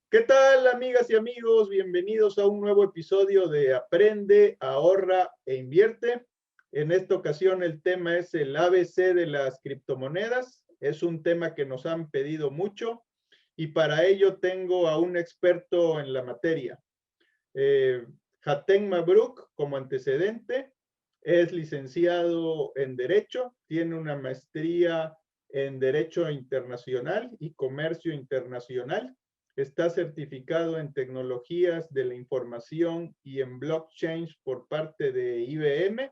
¿Qué tal, amigas y amigos? Bienvenidos a un nuevo episodio de Aprende, Ahorra e Invierte. En esta ocasión el tema es el ABC de las criptomonedas. Es un tema que nos han pedido mucho y para ello tengo a un experto en la materia. Hatem Mabrouk como antecedente. Es licenciado en Derecho, tiene una maestría en Derecho Internacional y Comercio Internacional. Está certificado en Tecnologías de la Información y en Blockchain por parte de IBM.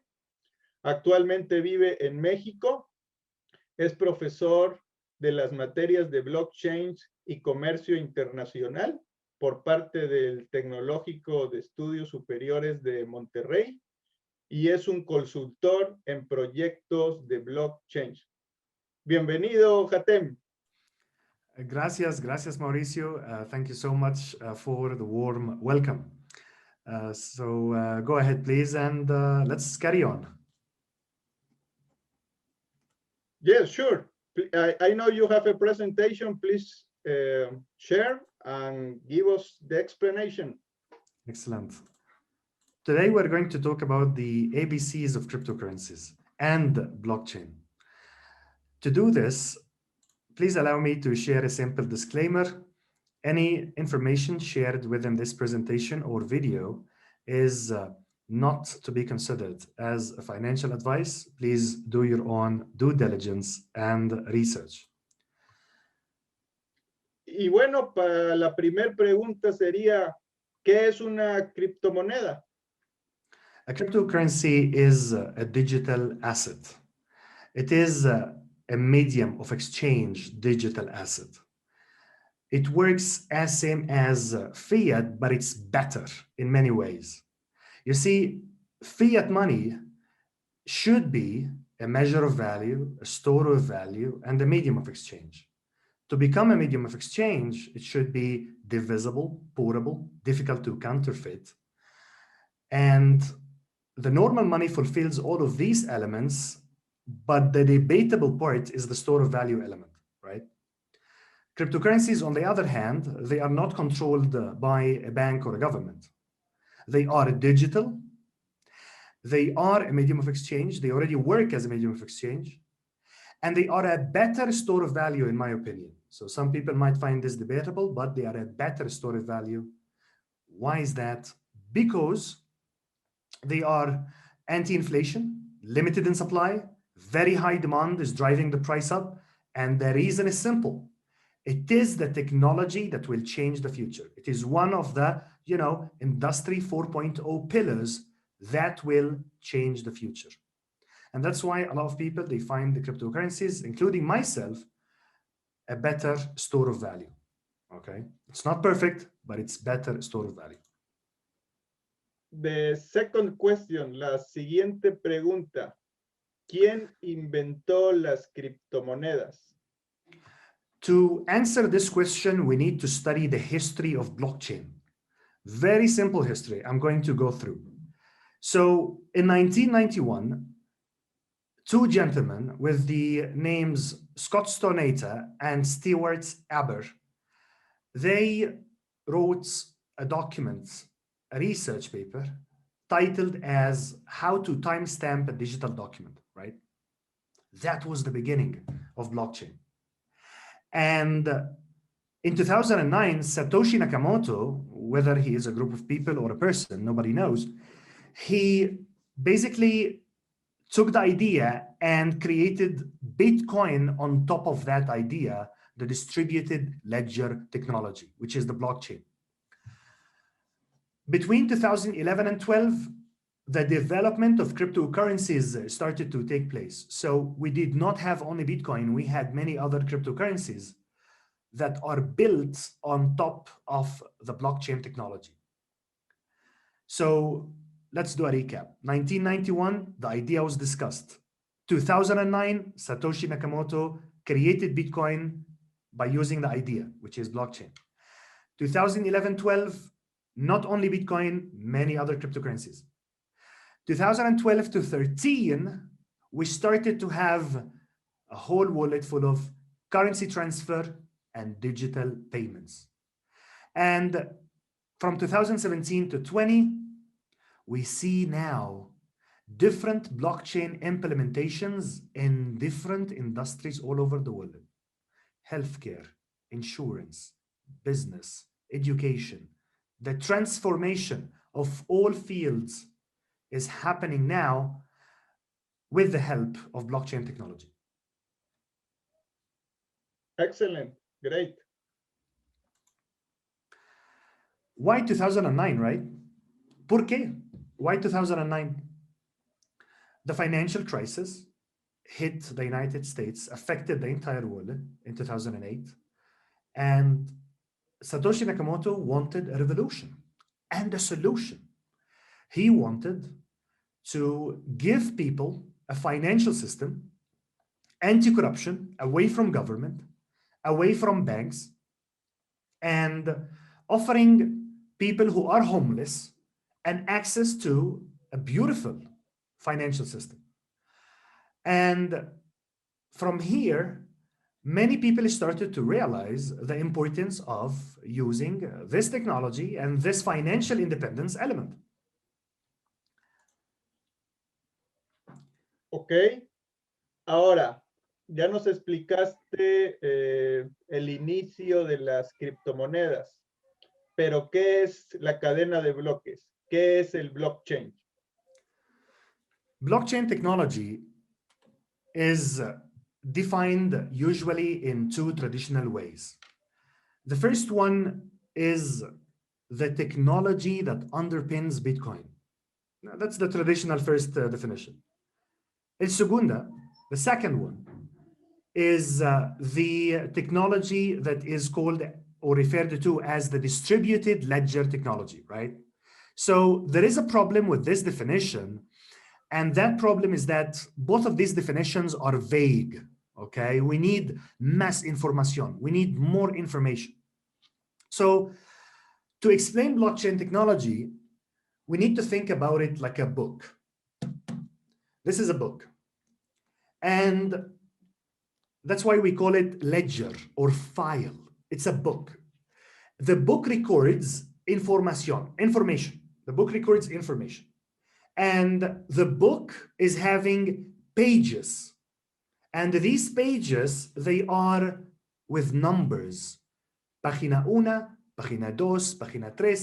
Actualmente vive en México. Es profesor de las materias de Blockchain y Comercio Internacional por parte del Tecnológico de Estudios Superiores de Monterrey y es un consultor en proyectos de blockchain. Bienvenido, Hatem. Gracias, Mauricio. Thank you so much for the warm welcome. Go ahead, please, and let's carry on. Yes, sure. I know you have a presentation. Please share and give us the explanation. Excellent. Today, we're going to talk about the ABCs of cryptocurrencies and blockchain. To do this, please allow me to share a simple disclaimer. Any information shared within this presentation or video is not to be considered as a financial advice. Please do your own due diligence and research. Y bueno, para la primera pregunta sería, ¿qué es una criptomoneda? A cryptocurrency is a digital asset. It is a medium of exchange digital asset. It works as same as fiat, but it's better in many ways. You see, fiat money should be a measure of value, a store of value, and a medium of exchange. To become a medium of exchange, it should be divisible, portable, difficult to counterfeit. And the normal money fulfills all of these elements, but the debatable part is the store of value element, right? Cryptocurrencies, on the other hand, they are not controlled by a bank or a government. They are digital. They are a medium of exchange. They already work as a medium of exchange. And they are a better store of value, in my opinion. So some people might find this debatable, but they are a better store of value. Why is that? Because they are anti-inflation, limited in supply, very high demand is driving the price up. And the reason is simple. It is the technology that will change the future. It is one of the, Industry 4.0 pillars that will change the future. And that's why a lot of people, they find the cryptocurrencies, including myself, a better store of value, okay? It's not perfect, but it's better store of value. The second question, la siguiente pregunta. ¿Quién inventó las criptomonedas? To answer this question, we need to study the history of blockchain. Very simple history I'm going to go through. So in 1991, two gentlemen with the names Scott Stonater and Stewart Aber, they wrote a document, a research paper, titled as How to Timestamp a Digital Document, right? That was the beginning of blockchain. And in 2009, Satoshi Nakamoto, whether he is a group of people or a person, nobody knows, he basically took the idea and created Bitcoin on top of that idea, the distributed ledger technology, which is the blockchain. Between 2011 and 12, the development of cryptocurrencies started to take place. So we did not have only Bitcoin, we had many other cryptocurrencies that are built on top of the blockchain technology. So let's do a recap. 1991, the idea was discussed. 2009, Satoshi Nakamoto created Bitcoin by using the idea, which is blockchain. 2011-12, not only Bitcoin, many other cryptocurrencies. 2012 to 13, we started to have a whole wallet full of currency transfer, and digital payments. And from 2017 to 20, we see now different blockchain implementations in different industries all over the world. Healthcare, insurance, business, education. The transformation of all fields is happening now with the help of blockchain technology. Excellent. Great. Why 2009, right? ¿Por qué? Why 2009? The financial crisis hit the United States, affected the entire world in 2008. And Satoshi Nakamoto wanted a revolution and a solution. He wanted to give people a financial system, anti-corruption, away from government, away from banks, and offering people who are homeless an access to a beautiful financial system. And from here, many people started to realize the importance of using this technology and this financial independence element. Ok. Ahora, ya nos explicaste el inicio de las criptomonedas, pero ¿qué es la cadena de bloques? ¿Qué es el blockchain? Blockchain technology is defined usually in two traditional ways. The first one is the technology that underpins Bitcoin. Now, that's the traditional first definition. El segunda, the second one, is the technology that is called or referred to as the distributed ledger technology, right? So there is a problem with this definition, and that problem is that both of these definitions are vague, okay? We need más información. We need more information. So to explain blockchain technology, we need to think about it like a book. This is a book. And that's why we call it ledger or file. It's a book. The book records information. The book records information. And the book is having pages. And these pages, they are with numbers. Página 1, página 2, página 3,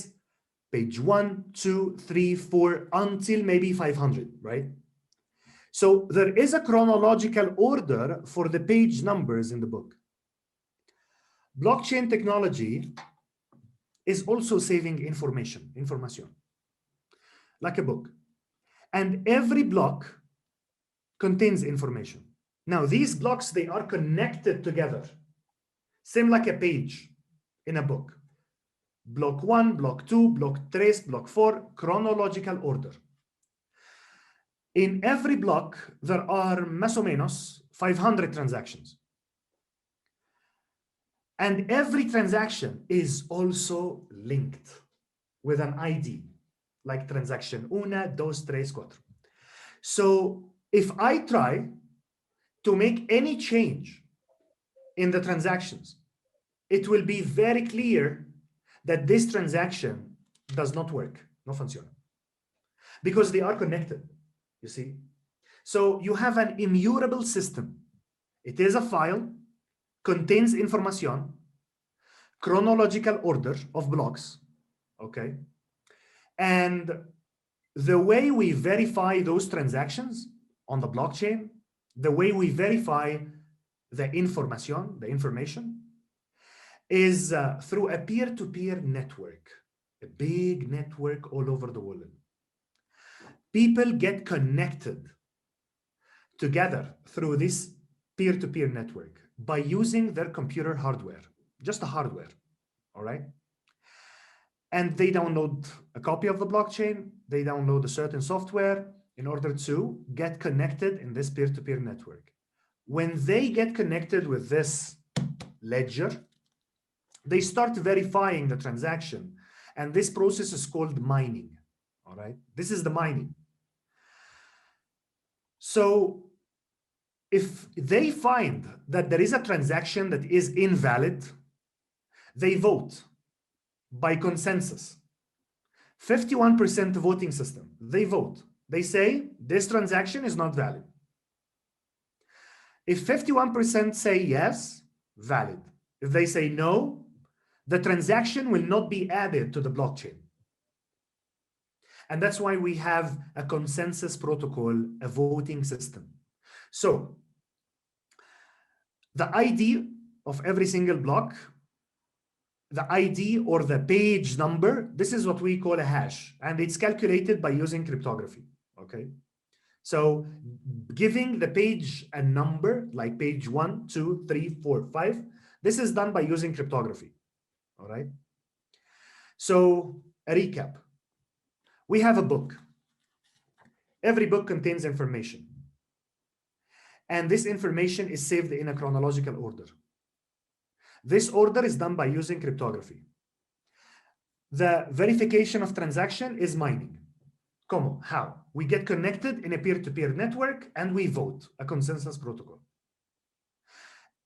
page 1, 2, 3, 4, until maybe 500, right? So there is a chronological order for the page numbers in the book. Blockchain technology is also saving information, like a book. And every block contains information. Now, these blocks, they are connected together, same like a page in a book. Block 1, block 2, block 3, block 4, chronological order. In every block, there are más o menos 500 transactions. And every transaction is also linked with an ID, like transaction 1, 2, 3, 4. So if I try to make any change in the transactions, it will be very clear that this transaction does not work, no funciona, because they are connected, you see? So you have an immutable system. It is a file, contains information, chronological order of blocks, okay? And the way we verify those transactions on the blockchain, the way we verify the information, is through a peer-to-peer network, a big network all over the world. People get connected together through this peer-to-peer network by using their computer hardware, just the hardware, all right? And they download a copy of the blockchain, they download a certain software in order to get connected in this peer-to-peer network. When they get connected with this ledger, they start verifying the transaction. And this process is called mining, all right? This is the mining. So If they find that there is a transaction that is invalid, they vote by consensus. 51% voting system. They vote. They say this transaction is not valid. If 51% say yes, valid. If they say no, the transaction will not be added to the blockchain. And that's why we have a consensus protocol, a voting system. So the ID of every single block, the ID or the page number, this is what we call a hash, and it's calculated by using cryptography, okay? So giving the page a number, like page 1, 2, 3, 4, 5, this is done by using cryptography, all right? So a recap. We have a book. Every book contains information. And this information is saved in a chronological order. This order is done by using cryptography. The verification of transaction is mining. ¿Cómo? How? We get connected in a peer-to-peer network and we vote, a consensus protocol.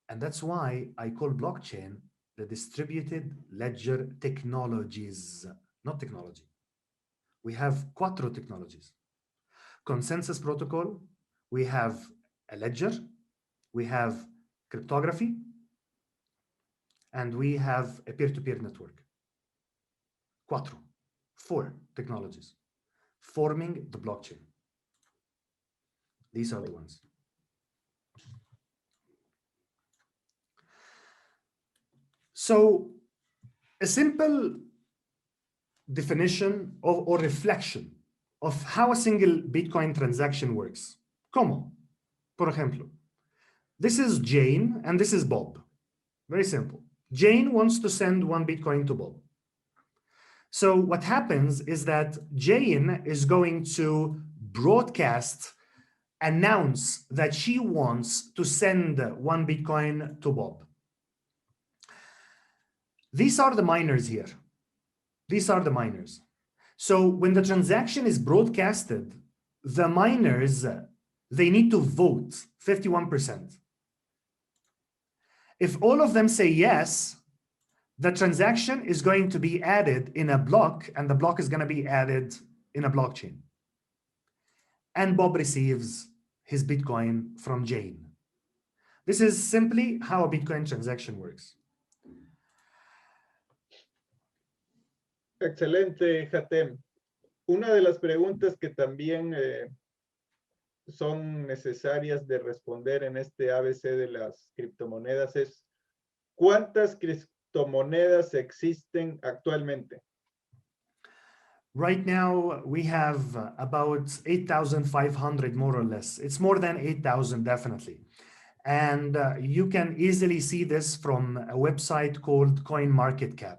And that's why I call blockchain the distributed ledger technologies, not technology. We have cuatro technologies. Consensus protocol, we have a ledger, we have cryptography, and we have a peer-to-peer network. Cuatro, 4 technologies forming the blockchain. These are the ones. So a simple definition of, or reflection of how a single Bitcoin transaction works. ¿Cómo? Por ejemplo, this is Jane and this is Bob. Very simple. Jane wants to send 1 Bitcoin to Bob. So what happens is that Jane is going to broadcast, announce that she wants to send 1 Bitcoin to Bob. These are the miners here. These are the miners. So when the transaction is broadcasted, the miners, they need to vote 51%. If all of them say yes, the transaction is going to be added in a block, and the block is going to be added in a blockchain. And Bob receives his Bitcoin from Jane. This is simply how a Bitcoin transaction works. Excelente, Hatem. Una de las preguntas que también son necesarias de responder en este ABC de las criptomonedas es ¿cuántas criptomonedas existen actualmente? Right now, we have about 8,500, more or less. It's more than 8,000, definitely. And you can easily see this from a website called CoinMarketCap.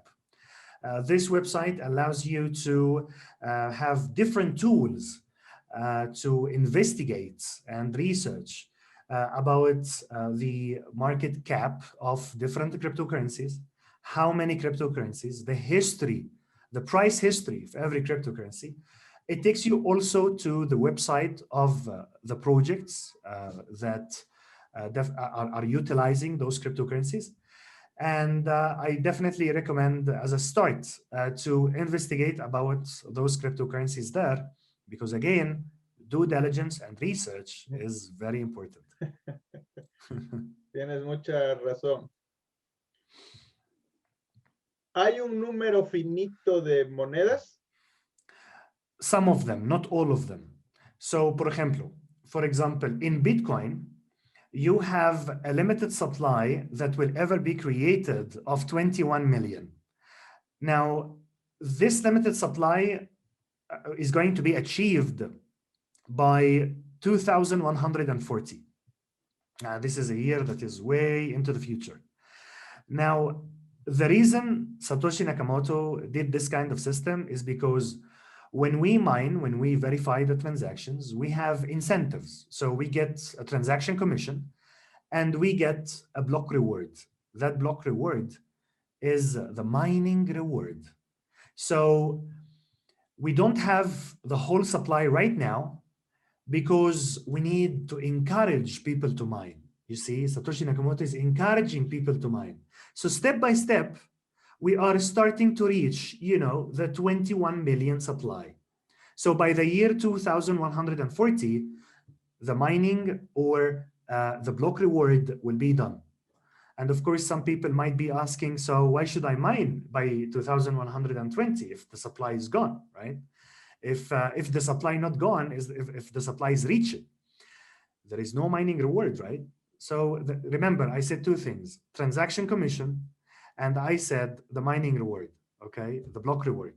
This website allows you to have different tools to investigate and research about the market cap of different cryptocurrencies, how many cryptocurrencies, the history, the price history of every cryptocurrency. It takes you also to the website of the projects that are utilizing those cryptocurrencies. And I definitely recommend as a start to investigate about those cryptocurrencies there, because again, due diligence and research is very important. Tienes mucha razón. ¿Hay un número finito de monedas? Some of them, not all of them. So, por ejemplo, for example, in Bitcoin, you have a limited supply that will ever be created of 21 million. Now, this limited supply is going to be achieved by 2140. This is a year that is way into the future. Now, the reason Satoshi Nakamoto did this kind of system is because when we mine, when we verify the transactions, we have incentives. So we get a transaction commission and we get a block reward. That block reward is the mining reward. So we don't have the whole supply right now, because we need to encourage people to mine. You see, Satoshi Nakamoto is encouraging people to mine. So step by step, we are starting to reach, the 21 million supply. So by the year 2140, the mining or the block reward will be done. And of course, some people might be asking, so why should I mine by 2120 if the supply is gone, right? If the supply not gone, if the supply is reached, there is no mining reward, right? So remember, I said two things: transaction commission, and I said the mining reward, okay, the block reward.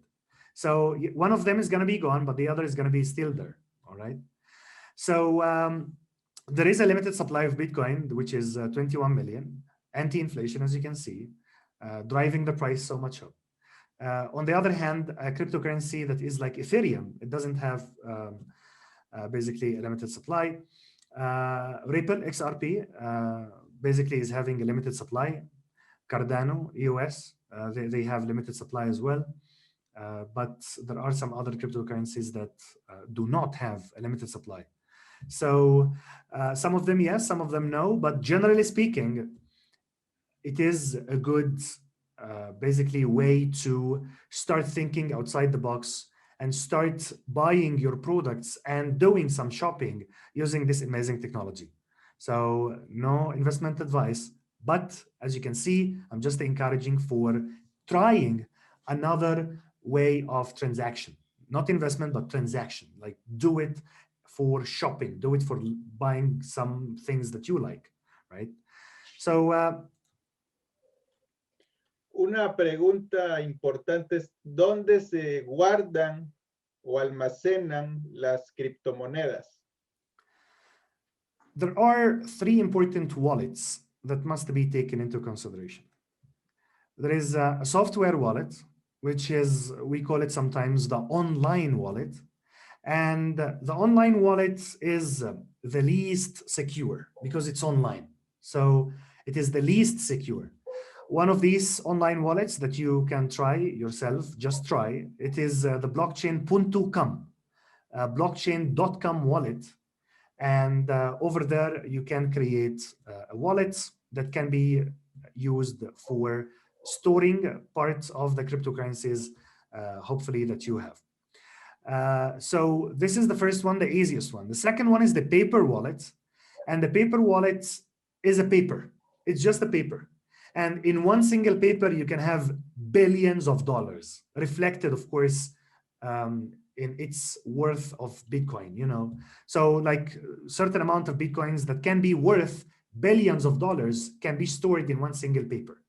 So one of them is going to be gone, but the other is going to be still there, all right? So there is a limited supply of Bitcoin, which is 21 million, anti-inflation, as you can see, driving the price so much up. On the other hand, a cryptocurrency that is like Ethereum, it doesn't have basically a limited supply. Ripple XRP basically is having a limited supply. Cardano, EOS, they have limited supply as well. But there are some other cryptocurrencies that do not have a limited supply. So some of them, yes, some of them, no. But generally speaking, it is a good basically way to start thinking outside the box and start buying your products and doing some shopping using this amazing technology. So no investment advice, but as you can see, I'm just encouraging for trying another way of transaction, not investment, but transaction. Like do it for shopping, do it for buying some things that you like, right? So una pregunta importante es, ¿dónde se guardan o almacenan las criptomonedas? There are three important wallets that must be taken into consideration. There is a software wallet, which is, we call it sometimes the online wallet. And the online wallet is the least secure because it's online. So it is the least secure. One of these online wallets that you can try yourself, just try, it is the blockchain.com, blockchain.com wallet. And over there, you can create a wallet that can be used for storing parts of the cryptocurrencies, hopefully, that you have. So this is the first one, the easiest one. The second one is the paper wallet. And the paper wallet is a paper. It's just a paper. And in one single paper, you can have billions of dollars reflected, of course, in its worth of Bitcoin, So like a certain amount of Bitcoins that can be worth billions of dollars can be stored in one single paper.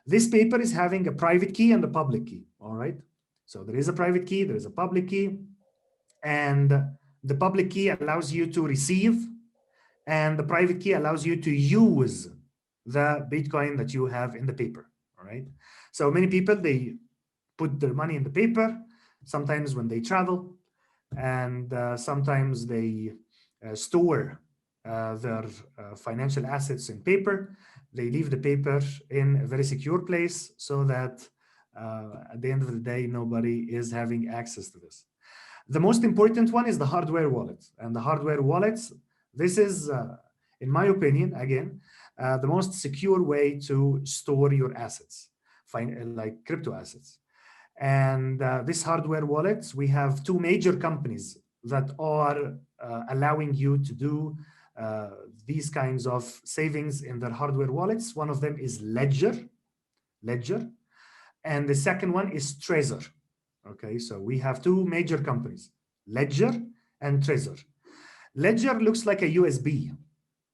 This paper is having a private key and a public key, all right? So there is a private key, there is a public key, and the public key allows you to receive, and the private key allows you to use the Bitcoin that you have in the paper, all right? So many people, they put their money in the paper, sometimes when they travel, and sometimes they store their financial assets in paper. They leave the paper in a very secure place so that at the end of the day, nobody is having access to this. The most important one is the hardware wallet. And the hardware wallets, this is, in my opinion, again, the most secure way to store your assets, like crypto assets. And this hardware wallet, we have two major companies that are allowing you to do these kinds of savings in their hardware wallets. One of them is Ledger, and the second one is Trezor. Okay, so we have two major companies, Ledger and Trezor. Ledger looks like a USB,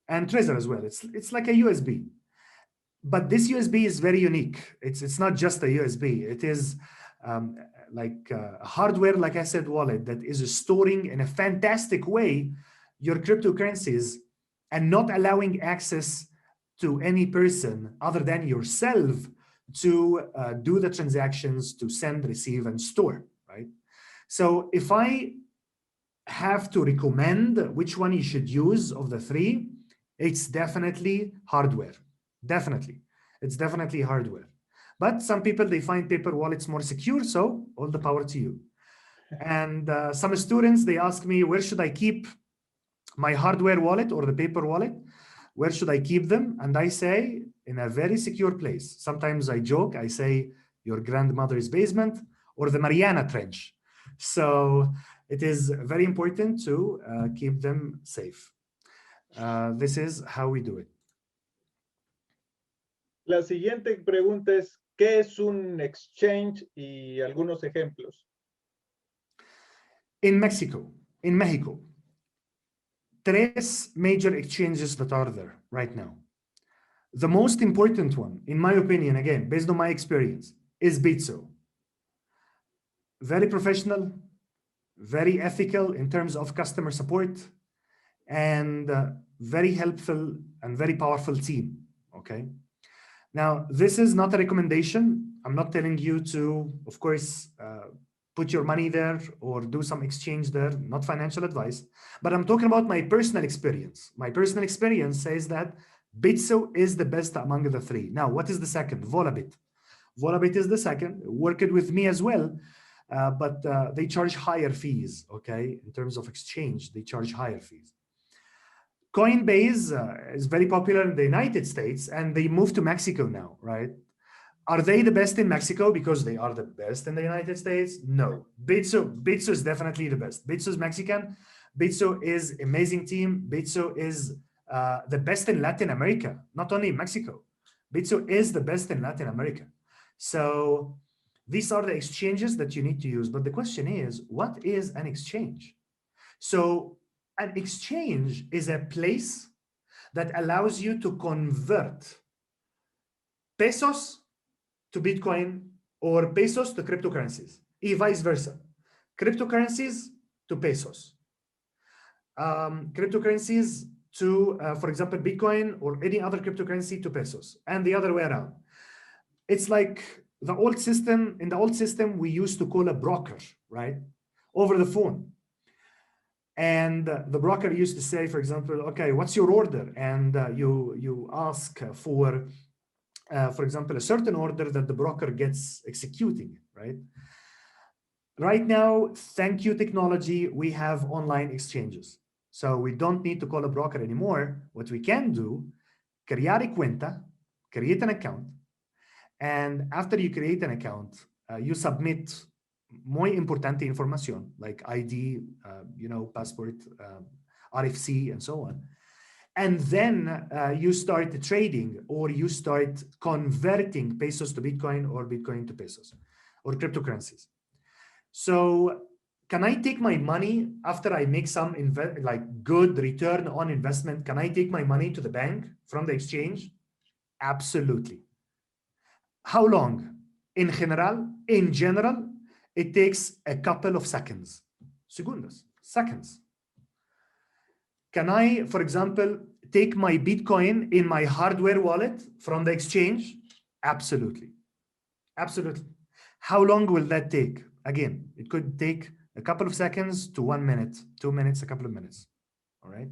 and Trezor as well. It's like a USB, but this USB is very unique. It's not just a USB. It is like hardware, like I said, wallet that is storing in a fantastic way your cryptocurrencies and not allowing access to any person other than yourself to do the transactions, to send, receive, and store, right? So if I have to recommend which one you should use of the three, it's definitely hardware. Definitely. It's definitely hardware. But some people, they find paper wallets more secure, so all the power to you. And some students, they ask me, where should I keep my hardware wallet or the paper wallet? Where should I keep them? And I say, in a very secure place. Sometimes I joke, I say, your grandmother's basement or the Mariana Trench. So it is very important to keep them safe. This is how we do it. La siguiente pregunta es, ¿qué es un exchange? Y algunos ejemplos. In Mexico, tres major exchanges that are there right now. The most important one, in my opinion, again, based on my experience, is Bitso. Very professional, very ethical in terms of customer support, and very helpful and very powerful team, okay? Now, this is not a recommendation. I'm not telling you to, of course, put your money there or do some exchange there, not financial advice, but I'm talking about my personal experience. My personal experience says that Bitso is the best among the three. Now, what is the second? Volabit. Volabit is the second, worked with me as well, but they charge higher fees, okay? In terms of exchange, they charge higher fees. Coinbase is very popular in the United States, and they moved to Mexico now, right? Are they the best in Mexico because they are the best in the United States? No. Bitso is definitely the best. Bitso is Mexican. Bitso is amazing team. Bitso is the best in Latin America, not only in Mexico. Bitso is the best in Latin America. So these are the exchanges that you need to use. But the question is, what is an exchange? So an exchange is a place that allows you to convert pesos to Bitcoin or pesos to cryptocurrencies, and vice versa. Cryptocurrencies to pesos. Cryptocurrencies to, for example, Bitcoin or any other cryptocurrency to pesos, and the other way around. It's like the old system. In the old system, we used to call a broker, right? Over the phone. And the broker used to say, for example, okay, what's your order? And you ask for example, a certain order that the broker gets executing, right? Right now, thank you technology, we have online exchanges. So we don't need to call a broker anymore. What we can do, creare cuenta, create an account. And after you create an account, you submit muy importante información like ID, passport, RFC, and so on. And then you start trading or you start converting pesos to Bitcoin or Bitcoin to pesos or cryptocurrencies. So can I take my money after I make some good return on investment? Can I take my money to the bank from the exchange? Absolutely. How long? In general, it takes a couple of seconds. Seconds. Can I, for example, take my Bitcoin in my hardware wallet from the exchange? Absolutely. Absolutely. How long will that take? Again, it could take a couple of seconds to 1 minute, 2 minutes, a couple of minutes. All right.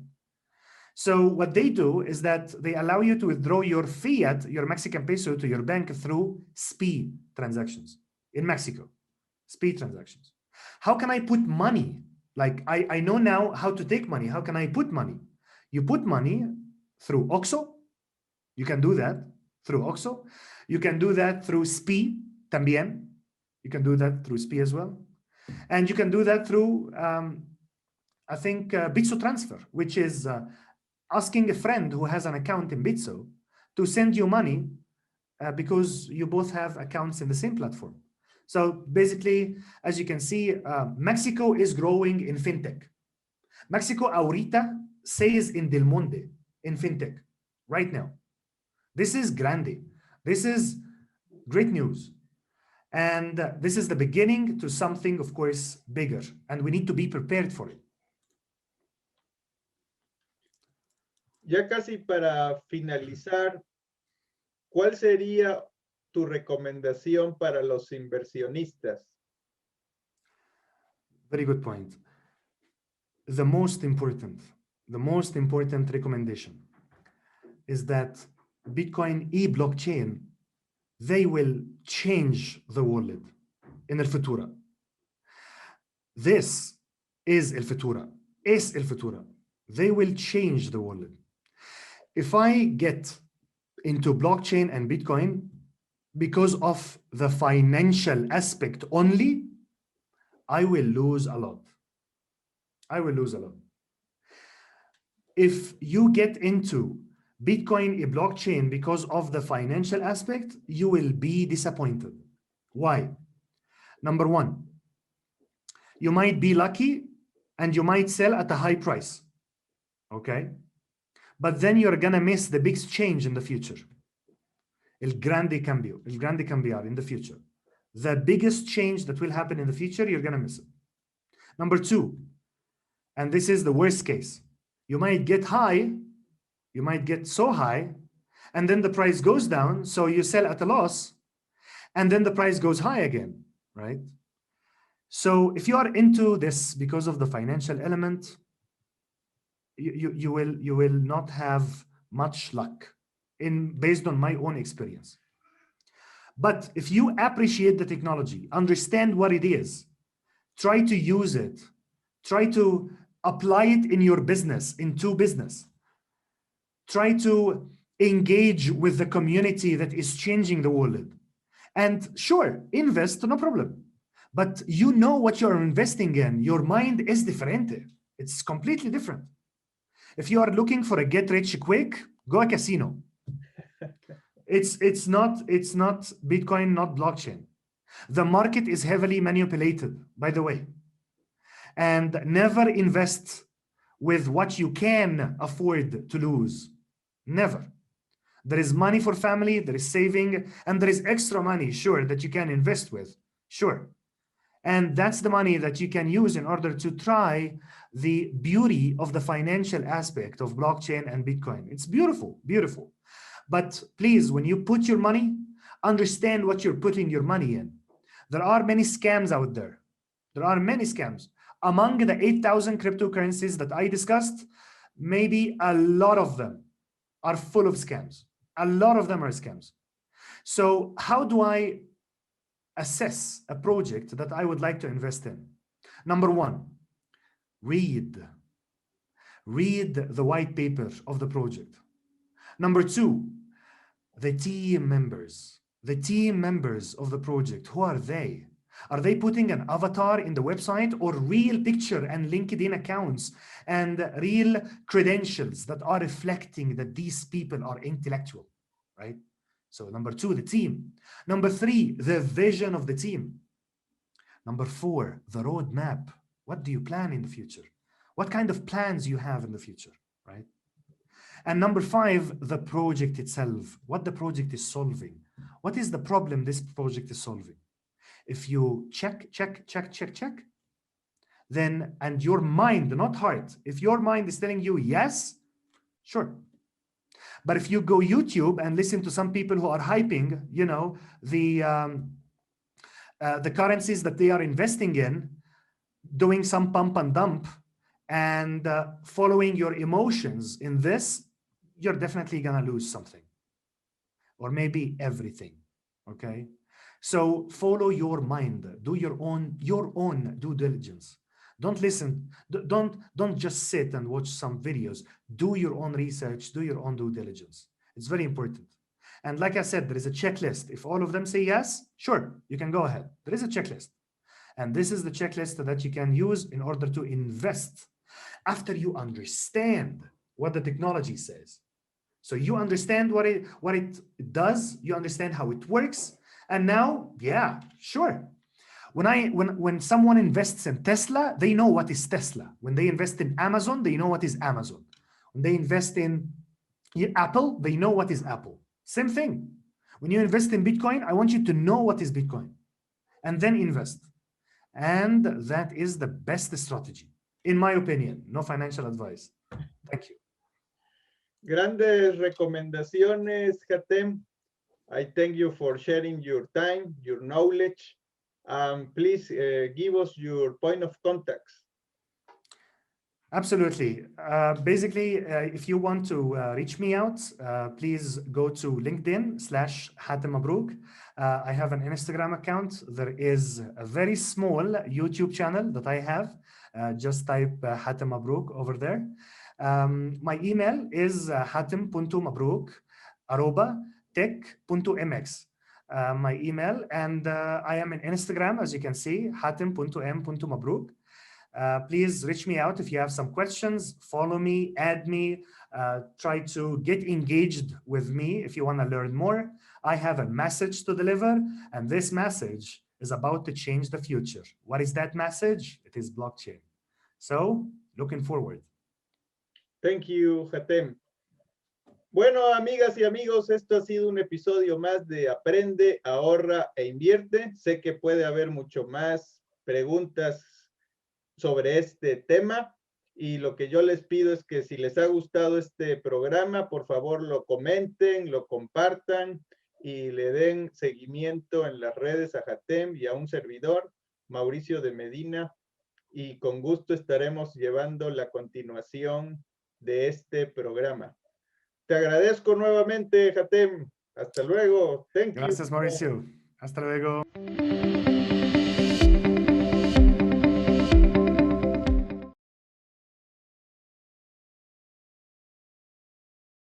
So what they do is that they allow you to withdraw your fiat, your Mexican peso, to your bank through SPI transactions in Mexico. SPI transactions. How can I put money? Like I know now how to take money. How can I put money? You put money through OXXO. You can do that through OXXO. You can do that through SPI también. You can do that through SPI as well. And you can do that through, I think, Bitso Transfer, which is asking a friend who has an account in Bitso to send you money because you both have accounts in the same platform. So basically, as you can see, Mexico is growing in fintech. Mexico ahorita says in Del Monde in fintech right now. This is grande. This is great news. And this is the beginning to something, of course, bigger. And we need to be prepared for it. Ya casi para finalizar, ¿cuál sería tu recomendación para los inversionistas? Very good point. The most important recommendation is that Bitcoin blockchain, they will change the world in el futuro. This is el futura. Es el futura. They will change the world. If I get into blockchain and Bitcoin because of the financial aspect only, I will lose a lot. I will lose a lot. If you get into Bitcoin, a blockchain, because of the financial aspect, you will be disappointed. Why? Number one, you might be lucky and you might sell at a high price, okay? But then you're gonna miss the big change in the future. El grande cambio, el grande cambiar in the future. The biggest change that will happen in the future, you're gonna miss it. Number two, and this is the worst case, you might get high, you might get so high, and then the price goes down, so you sell at a loss, and then the price goes high again, right? So if you are into this because of the financial element, you will not have much luck based on my own experience. But if you appreciate the technology, understand what it is, try to use it, try to apply it in your business, into business, try to engage with the community that is changing the world. And sure, invest, no problem. But you know what you're investing in. Your mind is different. It's completely different. If you are looking for a get rich quick, go a casino. It's not Bitcoin, not blockchain. The market is heavily manipulated, by the way. And never invest with what you can afford to lose. Never. There is money for family, there is saving, and there is extra money, sure, that you can invest with, sure. And that's the money that you can use in order to try the beauty of the financial aspect of blockchain and Bitcoin. It's beautiful, beautiful. But please, when you put your money, understand what you're putting your money in. There are many scams out there. There are many scams. Among the 8,000 cryptocurrencies that I discussed, maybe a lot of them are full of scams. A lot of them are scams. So how do I assess a project that I would like to invest in? Number one, read the white paper of the project. Number two, the team members of the project. Who are they? Are they putting an avatar in the website, or real picture and LinkedIn accounts and real credentials that are reflecting that these people are intellectual, right? So number two, the team. Number three, the vision of the team. Number four, the roadmap. What do you plan in the future? What kind of plans you have in the future, right? And number five, the project itself, what the project is solving. What is the problem this project is solving? If you check, then, and your mind, not heart, if your mind is telling you yes, sure. But if you go YouTube and listen to some people who are hyping, you know, the currencies that they are investing in, doing some pump and dump, and following your emotions in this, you're definitely gonna lose something, or maybe everything. Okay, so follow your mind, do your own due diligence. Don't listen, don't just sit and watch some videos. Do your own research, do your own due diligence. It's very important. And like I said, there is a checklist. If all of them say yes, sure, you can go ahead. There is a checklist. And this is the checklist that you can use in order to invest after you understand what the technology says. So you understand what it does, you understand how it works, and now, yeah, sure. When someone invests in Tesla, they know what is Tesla. When they invest in Amazon, they know what is Amazon. When they invest in Apple, they know what is Apple. Same thing. When you invest in Bitcoin, I want you to know what is Bitcoin, and then invest. And that is the best strategy, in my opinion. No financial advice. Thank you. Grandes recomendaciones, Hatem. I thank you for sharing your time, your knowledge. Please give us your point of contacts. Absolutely. Basically, if you want to reach me out, please go to LinkedIn /Hatem Mabrouk. I have an Instagram account. There is a very small YouTube channel that I have. Just type Hatem Mabrouk over there. My email is hatem.mabrouk@tech.mx. My email, and I am on Instagram, as you can see, hatem.m.mabrouk. Please reach me out if you have some questions. Follow me, add me, try to get engaged with me if you want to learn more. I have a message to deliver, and this message is about to change the future. What is that message? It is blockchain. So, looking forward. Thank you, Hatem. Bueno, amigas y amigos, esto ha sido un episodio más de Aprende, Ahorra e Invierte. Sé que puede haber mucho más preguntas sobre este tema y lo que yo les pido es que si les ha gustado este programa, por favor lo comenten, lo compartan y le den seguimiento en las redes a Hatem y a un servidor, Mauricio de Medina, y con gusto estaremos llevando la continuación de este programa. Te agradezco nuevamente, Hatem. Hasta luego. Thank you. Gracias, Mauricio. Hasta luego.